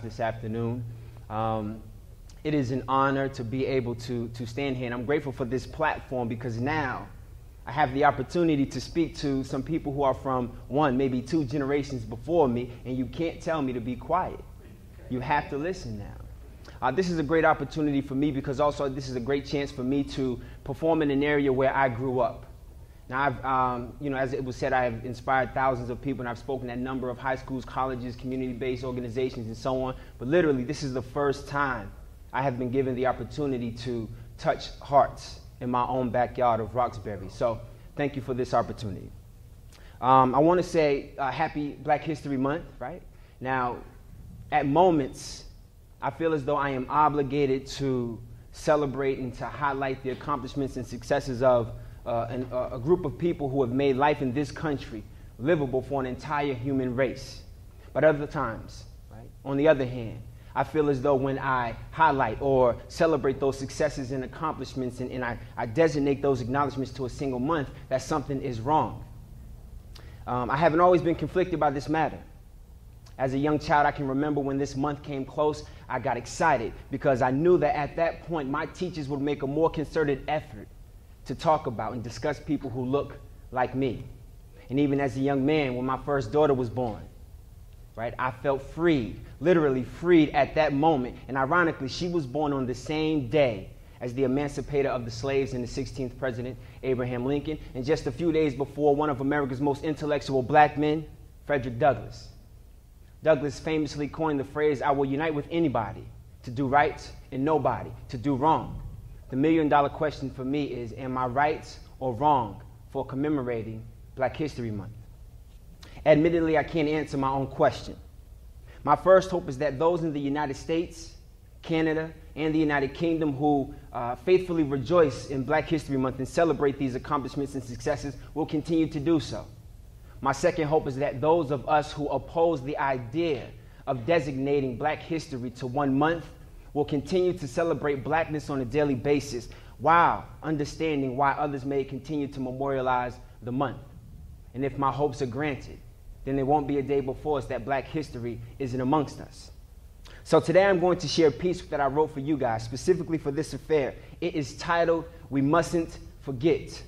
This afternoon. It is an honor to be able to stand here, and I'm grateful for this platform because now I have the opportunity to speak to some people who are from one, maybe two generations before me, and you can't tell me to be quiet. You have to listen now. This is a great opportunity for me because also this is a great chance for me to perform in an area where I grew up. Now, as it was said, I have inspired thousands of people, and I've spoken at a number of high schools, colleges, community-based organizations, and so on. But literally, this is the first time I have been given the opportunity to touch hearts in my own backyard of Roxbury. So thank you for this opportunity. I want to say happy Black History Month, right? Now, at moments, I feel as though I am obligated to celebrate and to highlight the accomplishments and successes of a group of people who have made life in this country livable for an entire human race. But other times, right, on the other hand, I feel as though when I highlight or celebrate those successes and accomplishments and I designate those acknowledgments to a single month, that something is wrong. I haven't always been conflicted by this matter. As a young child, I can remember when this month came close, I got excited because I knew that at that point, my teachers would make a more concerted effort to talk about and discuss people who look like me. And even as a young man, when my first daughter was born, right, I felt freed, literally freed at that moment. And ironically, she was born on the same day as the emancipator of the slaves and the 16th president, Abraham Lincoln, and just a few days before one of America's most intellectual black men, Frederick Douglass. Douglass famously coined the phrase, "I will unite with anybody to do right and nobody to do wrong." The million-dollar question for me is, am I right or wrong for commemorating Black History Month? Admittedly, I can't answer my own question. My first hope is that those in the United States, Canada, and the United Kingdom who faithfully rejoice in Black History Month and celebrate these accomplishments and successes will continue to do so. My second hope is that those of us who oppose the idea of designating Black history to 1 month will continue to celebrate blackness on a daily basis while understanding why others may continue to memorialize the month. And if my hopes are granted, then there won't be a day before us that Black history isn't amongst us. So today I'm going to share a piece that I wrote for you guys, specifically for this affair. It is titled, "We Mustn't Forget."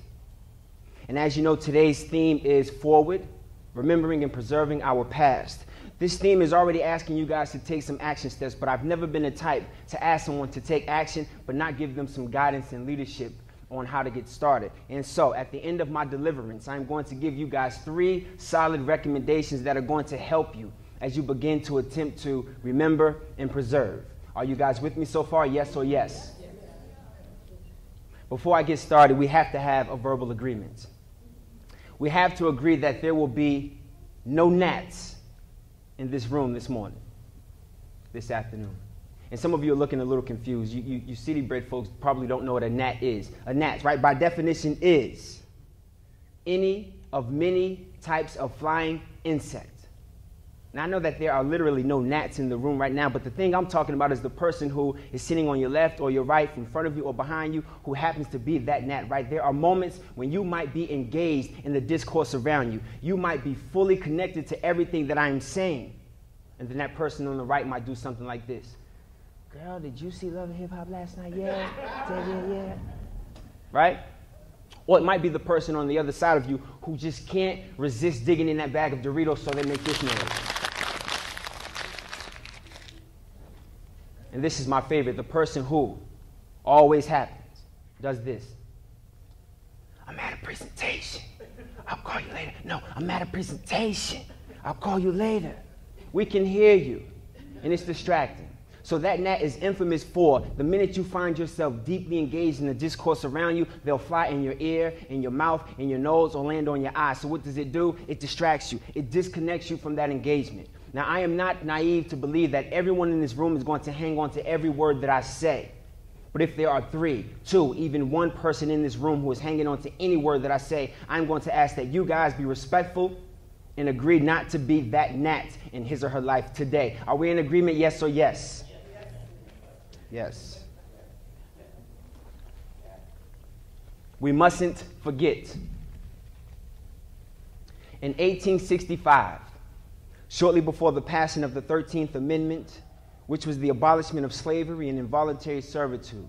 And as you know, today's theme is forward, remembering and preserving our past. This theme is already asking you guys to take some action steps, but I've never been the type to ask someone to take action, but not give them some guidance and leadership on how to get started. And so at the end of my deliverance, I'm going to give you guys 3 solid recommendations that are going to help you as you begin to attempt to remember and preserve. Are you guys with me so far? Yes or yes? Before I get started, we have to have a verbal agreement. We have to agree that there will be no gnats in this room this morning, this afternoon. And some of you are looking a little confused. You city-bred folks probably don't know what a gnat is. A gnat, right, by definition is any of many types of flying insect. Now, I know that there are literally no gnats in the room right now, but the thing I'm talking about is the person who is sitting on your left or your right, in front of you or behind you, who happens to be that gnat, right? There are moments when you might be engaged in the discourse around you. You might be fully connected to everything that I'm saying. And then that person on the right might do something like this. "Girl, did you see Love and Hip Hop last night? Yeah, yeah. Right? Or it might be the person on the other side of you who just can't resist digging in that bag of Doritos so they make this noise. And this is my favorite, the person who always happens, does this. "I'm at a presentation. I'll call you later." "No, I'm at a presentation. I'll call you later." We can hear you, and it's distracting. So that gnat is infamous for the minute you find yourself deeply engaged in the discourse around you, they'll fly in your ear, in your mouth, in your nose, or land on your eye. So what does it do? It distracts you. It disconnects you from that engagement. Now, I am not naive to believe that everyone in this room is going to hang on to every word that I say. But if there are 3, 2, even 1 person in this room who is hanging on to any word that I say, I'm going to ask that you guys be respectful and agree not to be that gnat in his or her life today. Are we in agreement, yes or yes? Yes. We mustn't forget. In 1865, shortly before the passing of the 13th Amendment which was the abolishment of slavery and involuntary servitude.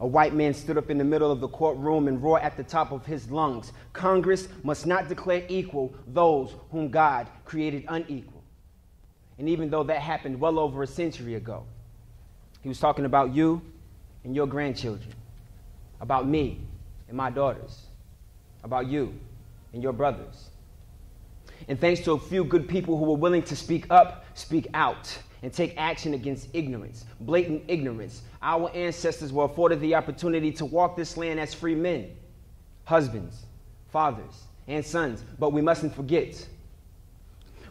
A white man stood up in the middle of the courtroom and roared at the top of his lungs, "Congress must not declare equal those whom God created unequal." And even though that happened well over a century ago, he was talking about you and your grandchildren, about me and my daughters, about you and your brothers. And thanks to a few good people who were willing to speak up, speak out, and take action against ignorance, blatant ignorance, our ancestors were afforded the opportunity to walk this land as free men, husbands, fathers, and sons. But we mustn't forget.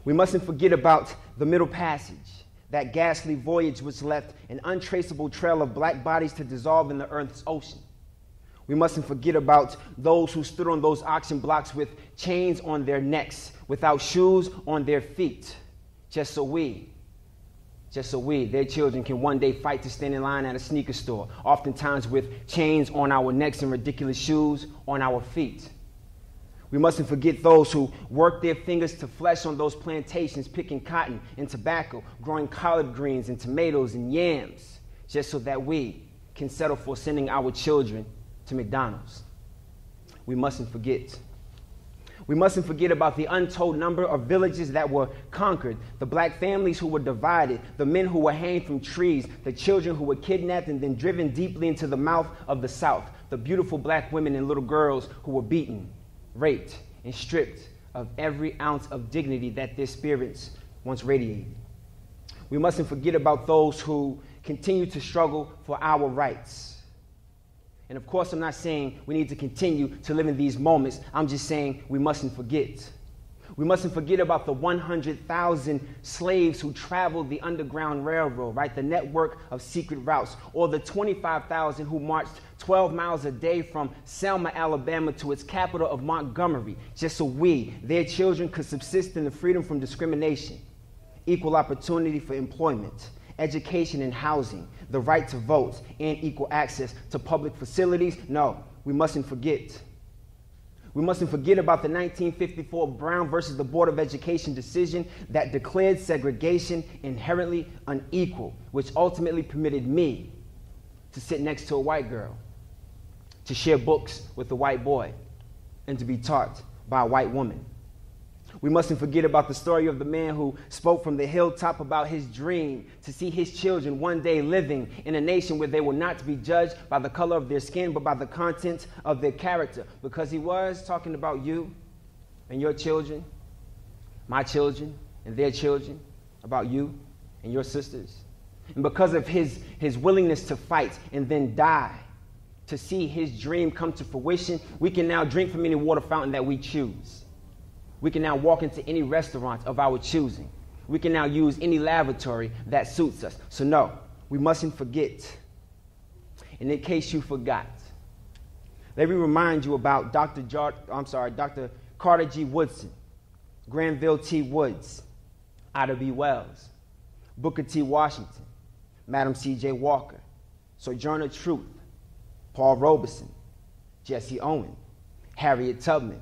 We mustn't forget about the Middle Passage, that ghastly voyage which left an untraceable trail of black bodies to dissolve in the earth's ocean. We mustn't forget about those who stood on those auction blocks with chains on their necks, without shoes on their feet, just so we, their children, can one day fight to stand in line at a sneaker store, oftentimes with chains on our necks and ridiculous shoes on our feet. We mustn't forget those who worked their fingers to flesh on those plantations, picking cotton and tobacco, growing collard greens and tomatoes and yams, just so that we can settle for sending our children to McDonald's. We mustn't forget. We mustn't forget about the untold number of villages that were conquered, the black families who were divided, the men who were hanged from trees, the children who were kidnapped and then driven deeply into the mouth of the South, the beautiful black women and little girls who were beaten, raped, and stripped of every ounce of dignity that their spirits once radiated. We mustn't forget about those who continue to struggle for our rights. And of course, I'm not saying we need to continue to live in these moments. I'm just saying we mustn't forget. We mustn't forget about the 100,000 slaves who traveled the Underground Railroad, right? The network of secret routes, or the 25,000 who marched 12 miles a day from Selma, Alabama to its capital of Montgomery, just so we, their children, could subsist in the freedom from discrimination, equal opportunity for employment, education and housing, the right to vote, and equal access to public facilities. No, we mustn't forget. We mustn't forget about the 1954 Brown versus the Board of Education decision that declared segregation inherently unequal, which ultimately permitted me to sit next to a white girl, to share books with a white boy, and to be taught by a white woman. We mustn't forget about the story of the man who spoke from the hilltop about his dream to see his children one day living in a nation where they were not to be judged by the color of their skin, but by the content of their character. Because he was talking about you and your children, my children and their children, about you and your sisters. And because of his willingness to fight and then die to see his dream come to fruition, we can now drink from any water fountain that we choose. We can now walk into any restaurant of our choosing. We can now use any lavatory that suits us. So no, we mustn't forget. And in case you forgot, let me remind you about Dr. Carter G. Woodson, Granville T. Woods, Ida B. Wells, Booker T. Washington, Madam C.J. Walker, Sojourner Truth, Paul Robeson, Jesse Owen, Harriet Tubman,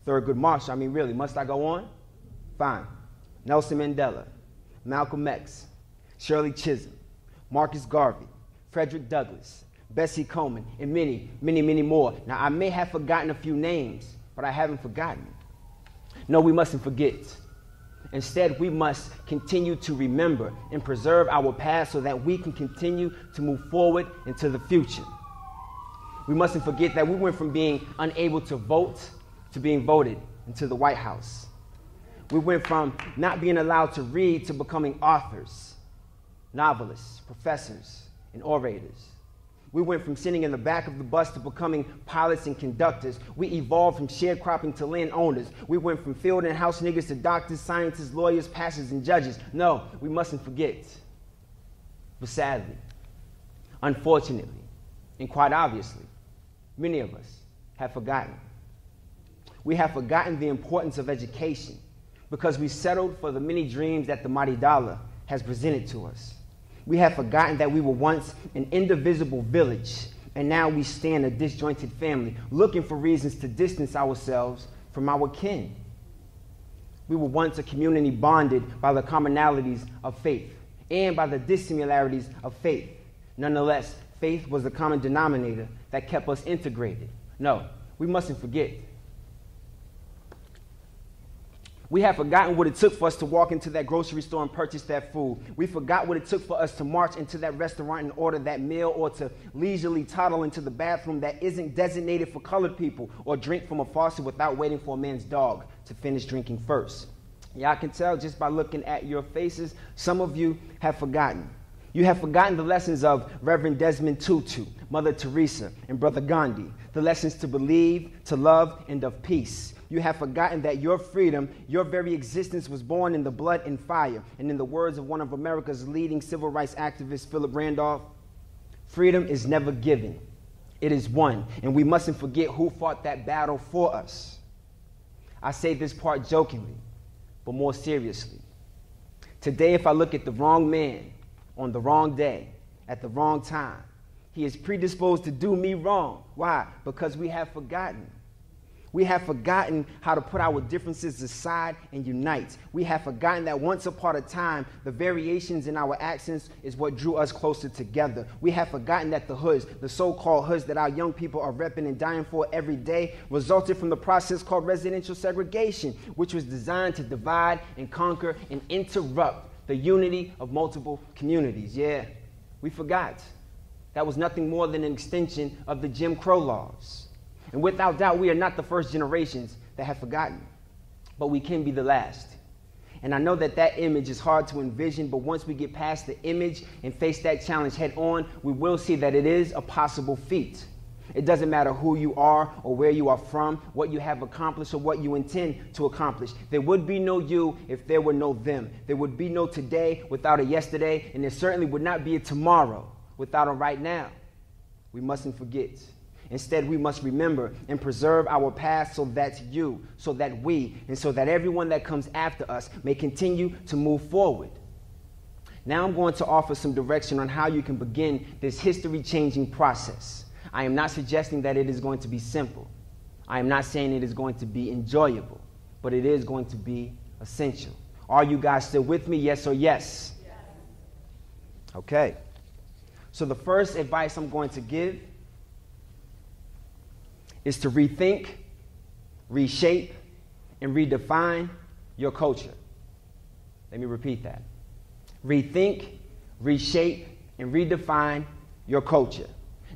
Thurgood Marshall. I mean, really, must I go on? Fine. Nelson Mandela, Malcolm X, Shirley Chisholm, Marcus Garvey, Frederick Douglass, Bessie Coleman, and many, many, many more. Now, I may have forgotten a few names, but I haven't forgotten. No, we mustn't forget. Instead, we must continue to remember and preserve our past so that we can continue to move forward into the future. We mustn't forget that we went from being unable to vote to being voted into the White House. We went from not being allowed to read to becoming authors, novelists, professors, and orators. We went from sitting in the back of the bus to becoming pilots and conductors. We evolved from sharecropping to landowners. We went from field and house niggas to doctors, scientists, lawyers, pastors, and judges. No, we mustn't forget. But sadly, unfortunately, and quite obviously, many of us have forgotten. We have forgotten the importance of education because we settled for the many dreams that the mighty dollar has presented to us. We have forgotten that we were once an indivisible village, and now we stand a disjointed family, looking for reasons to distance ourselves from our kin. We were once a community bonded by the commonalities of faith and by the dissimilarities of faith. Nonetheless, faith was the common denominator that kept us integrated. No, we mustn't forget. We have forgotten what it took for us to walk into that grocery store and purchase that food. We forgot what it took for us to march into that restaurant and order that meal, or to leisurely toddle into the bathroom that isn't designated for colored people, or drink from a faucet without waiting for a man's dog to finish drinking first. Yeah, I can tell just by looking at your faces, some of you have forgotten. You have forgotten the lessons of Reverend Desmond Tutu, Mother Teresa, and Brother Gandhi, the lessons to believe, to love, and of peace. You have forgotten that your freedom, your very existence, was born in the blood and fire. And in the words of one of America's leading civil rights activists, Philip Randolph, freedom is never given. It is won. And we mustn't forget who fought that battle for us. I say this part jokingly, but more seriously. Today, if I look at the wrong man on the wrong day, at the wrong time, he is predisposed to do me wrong. Why? Because we have forgotten. We have forgotten how to put our differences aside and unite. We have forgotten that once upon a time, the variations in our accents is what drew us closer together. We have forgotten that the hoods, the so-called hoods that our young people are repping and dying for every day, resulted from the process called residential segregation, which was designed to divide and conquer and interrupt the unity of multiple communities. Yeah, we forgot. That was nothing more than an extension of the Jim Crow laws. And without doubt, we are not the first generations that have forgotten, but we can be the last. And I know that that image is hard to envision, but once we get past the image and face that challenge head on, we will see that it is a possible feat. It doesn't matter who you are or where you are from, what you have accomplished or what you intend to accomplish. There would be no you if there were no them. There would be no today without a yesterday, and there certainly would not be a tomorrow without a right now. We mustn't forget. Instead, we must remember and preserve our past so that you, so that we, and so that everyone that comes after us may continue to move forward. Now I'm going to offer some direction on how you can begin this history-changing process. I am not suggesting that it is going to be simple. I am not saying it is going to be enjoyable, but it is going to be essential. Are you guys still with me? Yes or yes? Yes. Okay. So the first advice I'm going to give is to rethink, reshape, and redefine your culture. Let me repeat that. Rethink, reshape, and redefine your culture.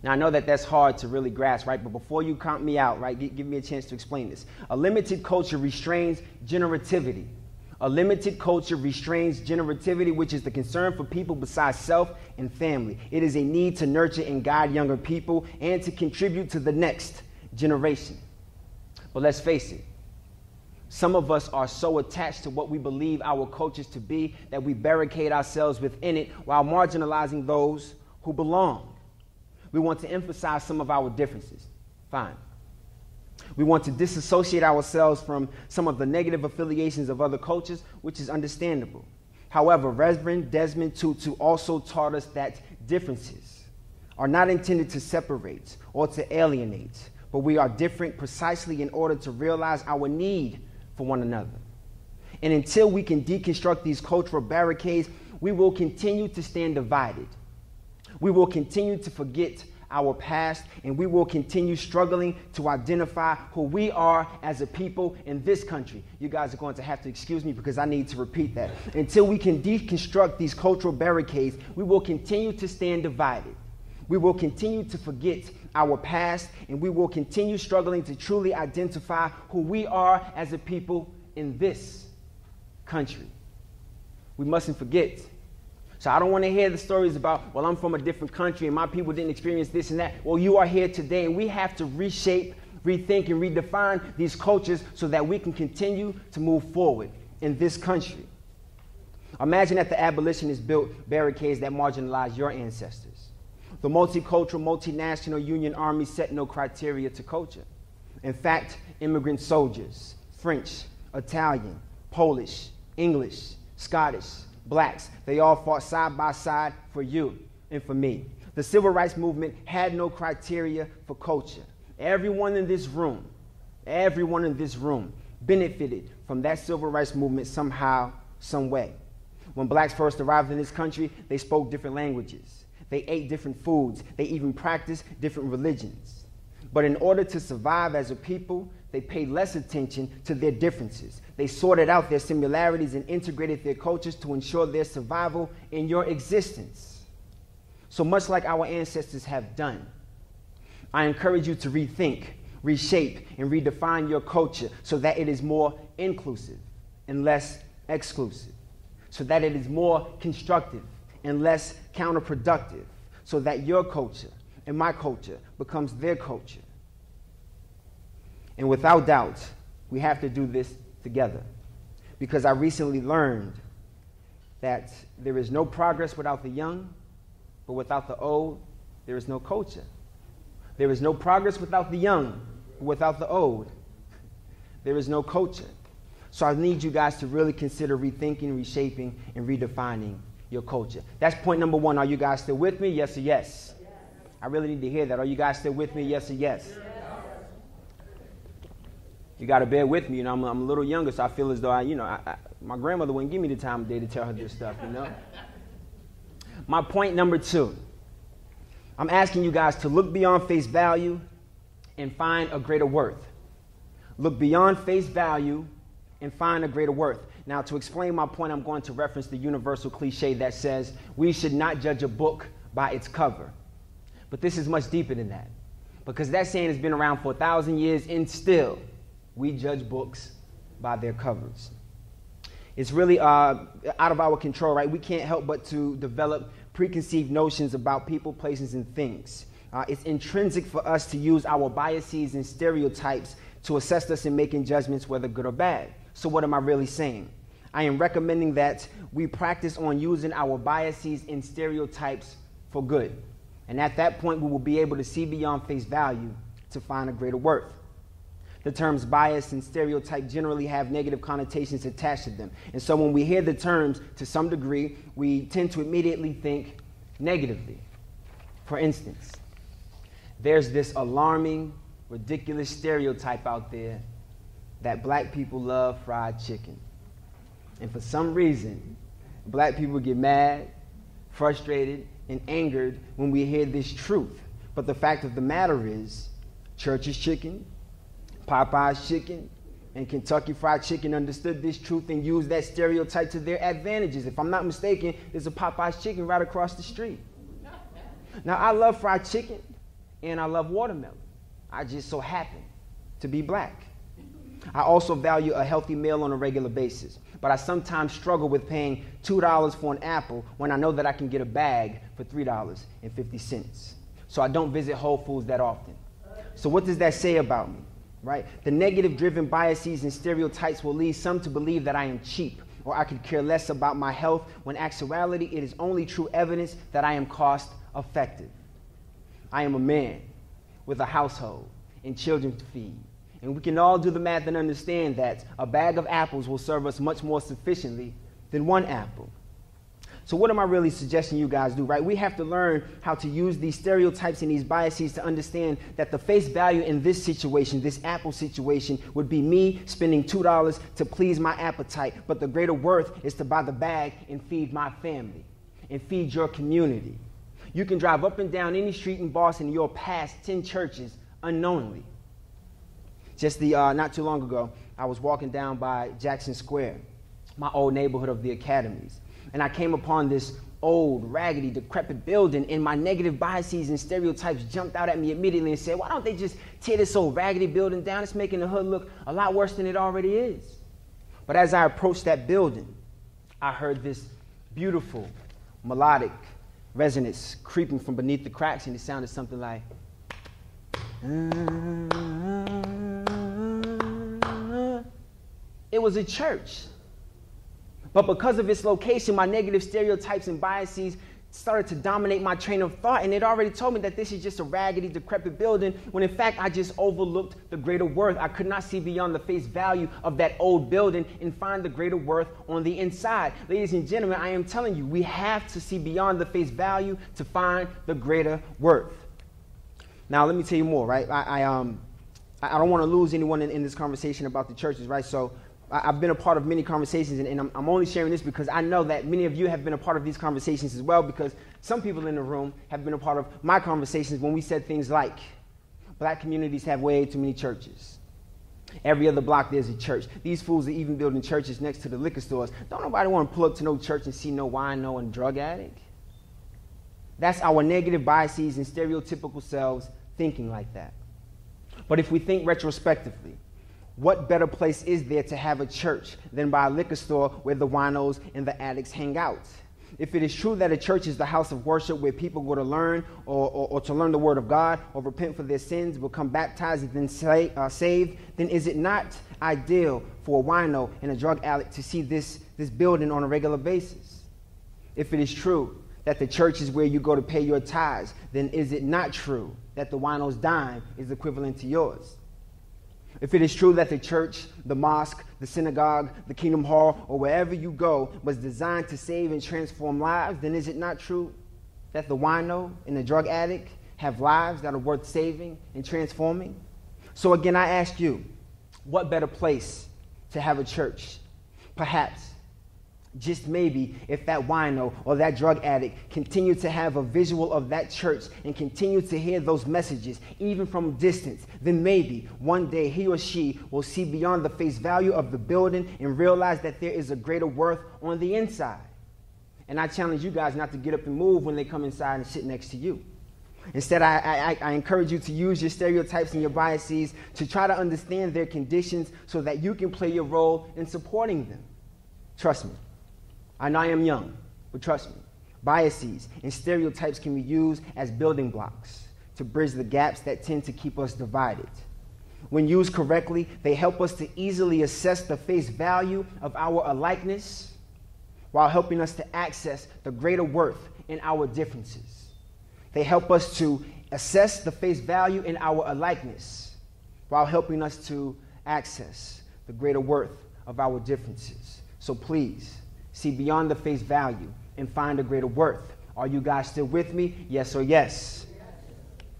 Now, I know that that's hard to really grasp, right? But before you count me out, right, give me a chance to explain this. A limited culture restrains generativity. A limited culture restrains generativity, which is the concern for people besides self and family. It is a need to nurture and guide younger people and to contribute to the next generation. But let's face it, some of us are so attached to what we believe our cultures to be that we barricade ourselves within it while marginalizing those who belong. We want to emphasize some of our differences. Fine. We want to disassociate ourselves from some of the negative affiliations of other cultures, which is understandable. However, Reverend Desmond Tutu also taught us that differences are not intended to separate or to alienate, but we are different precisely in order to realize our need for one another. And until we can deconstruct these cultural barricades, we will continue to stand divided. We will continue to forget our past, and we will continue struggling to identify who we are as a people in this country. You guys are going to have to excuse me because I need to repeat that. Until we can deconstruct these cultural barricades, we will continue to stand divided. We will continue to forget our past, and we will continue struggling to truly identify who we are as a people in this country. We mustn't forget. So I don't want to hear the stories about, well, I'm from a different country and my people didn't experience this and that. Well, you are here today, and we have to reshape, rethink, and redefine these cultures so that we can continue to move forward in this country. Imagine that the abolitionists built barricades that marginalized your ancestors. The multicultural, multinational Union Army set no criteria to culture. In fact, immigrant soldiers, French, Italian, Polish, English, Scottish, blacks, they all fought side by side for you and for me. The civil rights movement had no criteria for culture. Everyone in this room benefited from that civil rights movement somehow, some way. When blacks first arrived in this country, they spoke different languages. They ate different foods. They even practiced different religions. But in order to survive as a people, they paid less attention to their differences. They sorted out their similarities and integrated their cultures to ensure their survival in your existence. So much like our ancestors have done, I encourage you to rethink, reshape, and redefine your culture so that it is more inclusive and less exclusive, so that it is more constructive and less counterproductive, so that your culture and my culture becomes their culture. And without doubt, we have to do this together, because I recently learned that there is no progress without the young, but without the old, there is no culture. There is no progress without the young, but without the old, there is no culture. So I need you guys to really consider rethinking, reshaping, and redefining your culture. That's point number one. Are you guys still with me? Yes or yes? Yes. I really need to hear that. Are you guys still with me? Yes or yes? Yes. You got to bear with me. I'm a little younger, so I feel as though my grandmother wouldn't give me the time of day to tell her this stuff, My point number two, I'm asking you guys to look beyond face value and find a greater worth. Look beyond face value and find a greater worth. Now, to explain my point, I'm going to reference the universal cliche that says we should not judge a book by its cover. But this is much deeper than that, because that saying has been around for 1,000 years, and still we judge books by their covers. It's really out of our control, right? We can't help but to develop preconceived notions about people, places, and things. It's intrinsic for us to use our biases and stereotypes to assess us in making judgments, whether good or bad. So what am I really saying? I am recommending that we practice on using our biases and stereotypes for good. And at that point, we will be able to see beyond face value to find a greater worth. The terms bias and stereotype generally have negative connotations attached to them. And so when we hear the terms, to some degree, we tend to immediately think negatively. For instance, there's this alarming, ridiculous stereotype out there that black people love fried chicken. And for some reason, black people get mad, frustrated, and angered when we hear this truth. But the fact of the matter is, Church's Chicken, Popeye's Chicken, and Kentucky Fried Chicken understood this truth and used that stereotype to their advantages. If I'm not mistaken, there's a Popeye's Chicken right across the street. Now, I love fried chicken, and I love watermelon. I just so happen to be black. I also value a healthy meal on a regular basis, but I sometimes struggle with paying $2 for an apple when I know that I can get a bag for $3.50. So I don't visit Whole Foods that often. So what does that say about me? Right? The negative-driven biases and stereotypes will lead some to believe that I am cheap or I could care less about my health, when actuality it is only true evidence that I am cost-effective. I am a man with a household and children to feed. And we can all do the math and understand that a bag of apples will serve us much more sufficiently than one apple. So what am I really suggesting you guys do, right? We have to learn how to use these stereotypes and these biases to understand that the face value in this situation, this apple situation, would be me spending $2 to please my appetite, but the greater worth is to buy the bag and feed my family and feed your community. You can drive up and down any street in Boston and you'll pass 10 churches unknowingly. Just not too long ago, I was walking down by Jackson Square, my old neighborhood of the academies. And I came upon this old, raggedy, decrepit building, and my negative biases and stereotypes jumped out at me immediately and said, why don't they just tear this old raggedy building down? It's making the hood look a lot worse than it already is. But as I approached that building, I heard this beautiful, melodic resonance creeping from beneath the cracks, and it sounded something like, It was a church. But because of its location, my negative stereotypes and biases started to dominate my train of thought, and it already told me that this is just a raggedy, decrepit building, when in fact I just overlooked the greater worth. I could not see beyond the face value of that old building and find the greater worth on the inside. Ladies and gentlemen, I am telling you, we have to see beyond the face value to find the greater worth. Now, let me tell you more, right? I don't want to lose anyone in this conversation about the churches, right? So I've been a part of many conversations, and I'm only sharing this because I know that many of you have been a part of these conversations as well, because some people in the room have been a part of my conversations when we said things like, black communities have way too many churches. Every other block there's a church. These fools are even building churches next to the liquor stores. Don't nobody want to pull up to no church and see no wino and drug addict. That's our negative biases and stereotypical selves thinking like that. But if we think retrospectively, what better place is there to have a church than by a liquor store where the winos and the addicts hang out? If it is true that a church is the house of worship where people go to learn or to learn the word of God or repent for their sins, become baptized and then saved, then is it not ideal for a wino and a drug addict to see this building on a regular basis? If it is true that the church is where you go to pay your tithes, then is it not true that the wino's dime is equivalent to yours? If it is true that the church, the mosque, the synagogue, the kingdom hall, or wherever you go was designed to save and transform lives, then is it not true that the wino and the drug addict have lives that are worth saving and transforming? So again, I ask you, what better place to have a church? Perhaps, just maybe, if that wino or that drug addict continued to have a visual of that church and continued to hear those messages, even from a distance, then maybe one day he or she will see beyond the face value of the building and realize that there is a greater worth on the inside. And I challenge you guys not to get up and move when they come inside and sit next to you. Instead, I encourage you to use your stereotypes and your biases to try to understand their conditions so that you can play your role in supporting them. Trust me. I know I am young, but trust me, biases and stereotypes can be used as building blocks to bridge the gaps that tend to keep us divided. When used correctly, they help us to easily assess the face value of our alikeness while helping us to access the greater worth in our differences. They help us to assess the face value in our alikeness while helping us to access the greater worth of our differences. So please, see beyond the face value and find a greater worth. Are you guys still with me? Yes or yes?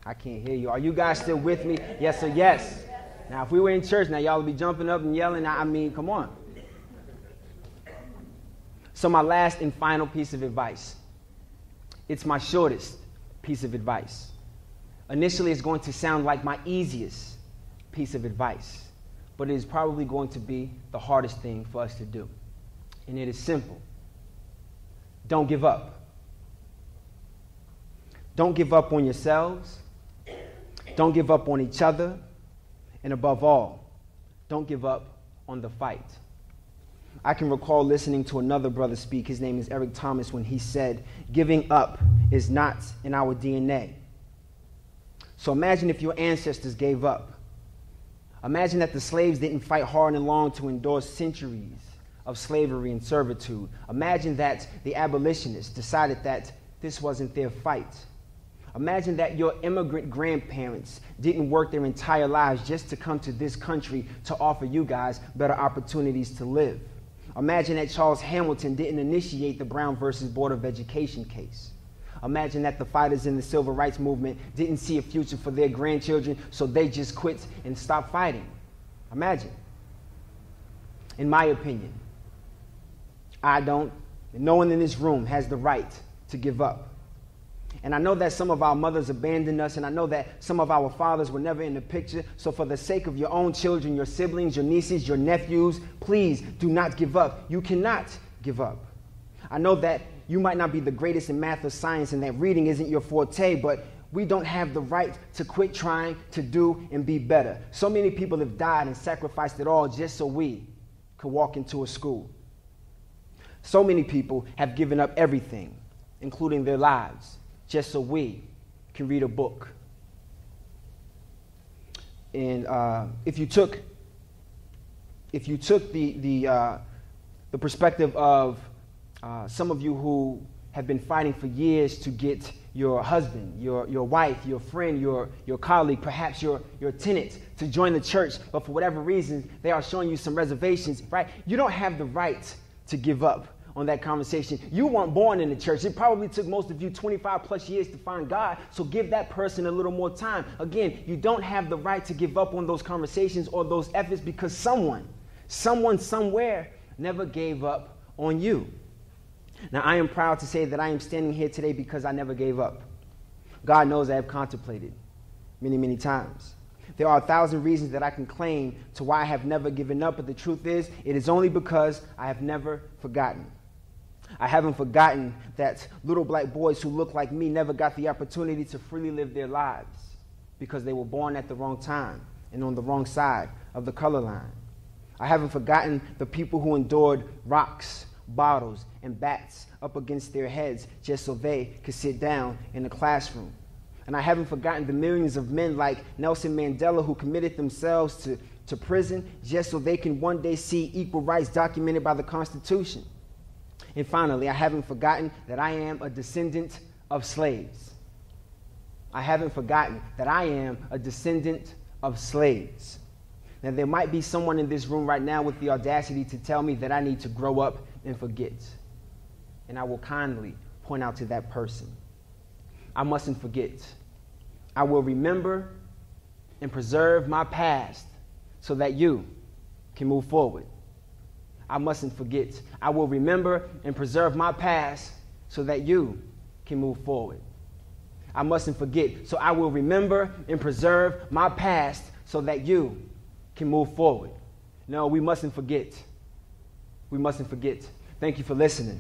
I can't hear you. Are you guys still with me? Yes or yes? Now, if we were in church, now y'all would be jumping up and yelling. I mean, come on. So my last and final piece of advice. It's my shortest piece of advice. Initially, it's going to sound like my easiest piece of advice, but it is probably going to be the hardest thing for us to do. And it is simple. Don't give up. Don't give up on yourselves. Don't give up on each other. And above all, don't give up on the fight. I can recall listening to another brother speak. His name is Eric Thomas, when he said, giving up is not in our DNA. So imagine if your ancestors gave up. Imagine that the slaves didn't fight hard and long to endure centuries of slavery and servitude. Imagine that the abolitionists decided that this wasn't their fight. Imagine that your immigrant grandparents didn't work their entire lives just to come to this country to offer you guys better opportunities to live. Imagine that Charles Hamilton didn't initiate the Brown versus Board of Education case. Imagine that the fighters in the civil rights movement didn't see a future for their grandchildren, so they just quit and stopped fighting. Imagine. In my opinion, I don't, and no one in this room has the right to give up. And I know that some of our mothers abandoned us, and I know that some of our fathers were never in the picture. So for the sake of your own children, your siblings, your nieces, your nephews, please do not give up. You cannot give up. I know that you might not be the greatest in math or science and that reading isn't your forte, but we don't have the right to quit trying to do and be better. So many people have died and sacrificed it all just so we could walk into a school. So many people have given up everything, including their lives, just so we can read a book. And if you took the perspective of some of you who have been fighting for years to get your husband, your wife, your friend, your colleague, perhaps your tenant to join the church, but for whatever reason, they are showing you some reservations, right? You don't have the right to give up on that conversation. You weren't born in the church. It probably took most of you 25 plus years to find God, so give that person a little more time. Again, you don't have the right to give up on those conversations or those efforts because someone Someone somewhere never gave up on you. Now, I am proud to say that I am standing here today because I never gave up. God knows I have contemplated many, many times. There are 1,000 reasons that I can claim to why I have never given up, but the truth is, it is only because I have never forgotten. I haven't forgotten that little black boys who look like me never got the opportunity to freely live their lives because they were born at the wrong time and on the wrong side of the color line. I haven't forgotten the people who endured rocks, bottles, and bats up against their heads just so they could sit down in the classroom. And I haven't forgotten the millions of men like Nelson Mandela who committed themselves to prison just so they can one day see equal rights documented by the Constitution. And finally, I haven't forgotten that I am a descendant of slaves. I haven't forgotten that I am a descendant of slaves. Now, there might be someone in this room right now with the audacity to tell me that I need to grow up and forget. And I will kindly point out to that person, I mustn't forget. I will remember and preserve my past so that you can move forward. I mustn't forget. I will remember and preserve my past so that you can move forward. I mustn't forget. So I will remember and preserve my past so that you can move forward. No, we mustn't forget. We mustn't forget. Thank you for listening.